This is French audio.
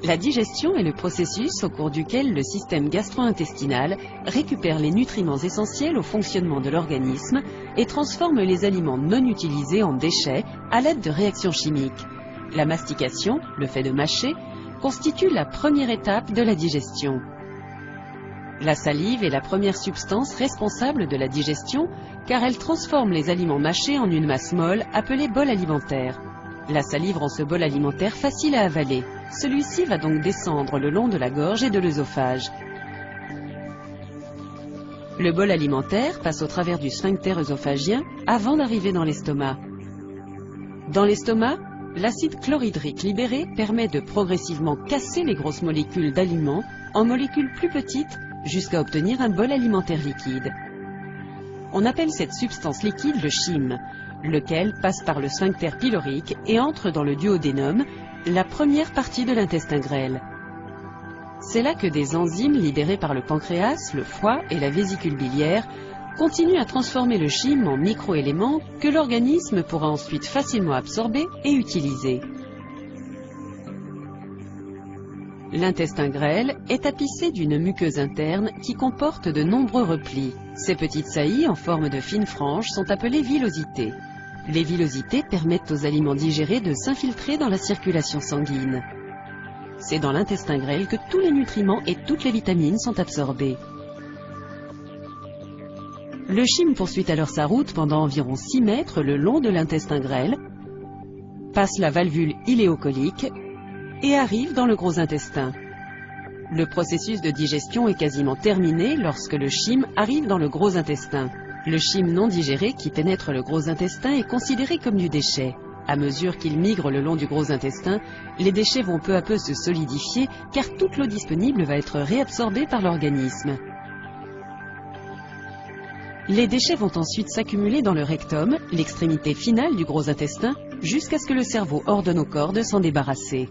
La digestion est le processus au cours duquel le système gastro-intestinal récupère les nutriments essentiels au fonctionnement de l'organisme et transforme les aliments non utilisés en déchets à l'aide de réactions chimiques. La mastication, le fait de mâcher, constitue la première étape de la digestion. La salive est la première substance responsable de la digestion car elle transforme les aliments mâchés en une masse molle appelée bol alimentaire. La salive rend ce bol alimentaire facile à avaler. Celui-ci va donc descendre le long de la gorge et de l'œsophage. Le bol alimentaire passe au travers du sphincter œsophagien avant d'arriver dans l'estomac. Dans l'estomac, l'acide chlorhydrique libéré permet de progressivement casser les grosses molécules d'aliments en molécules plus petites jusqu'à obtenir un bol alimentaire liquide. On appelle cette substance liquide le chyme, lequel passe par le sphincter pylorique et entre dans le duodénum, la première partie de l'intestin grêle. C'est là que des enzymes libérées par le pancréas, le foie et la vésicule biliaire continuent à transformer le chyme en microéléments que l'organisme pourra ensuite facilement absorber et utiliser. L'intestin grêle est tapissé d'une muqueuse interne qui comporte de nombreux replis. Ces petites saillies en forme de fines franges sont appelées villosités. Les villosités permettent aux aliments digérés de s'infiltrer dans la circulation sanguine. C'est dans l'intestin grêle que tous les nutriments et toutes les vitamines sont absorbés. Le chyme poursuit alors sa route pendant environ 6 mètres le long de l'intestin grêle, passe la valvule iléocolique et arrive dans le gros intestin. Le processus de digestion est quasiment terminé lorsque le chyme arrive dans le gros intestin. Le chyme non digéré qui pénètre le gros intestin est considéré comme du déchet. À mesure qu'il migre le long du gros intestin, les déchets vont peu à peu se solidifier car toute l'eau disponible va être réabsorbée par l'organisme. Les déchets vont ensuite s'accumuler dans le rectum, l'extrémité finale du gros intestin, jusqu'à ce que le cerveau ordonne au corps de s'en débarrasser.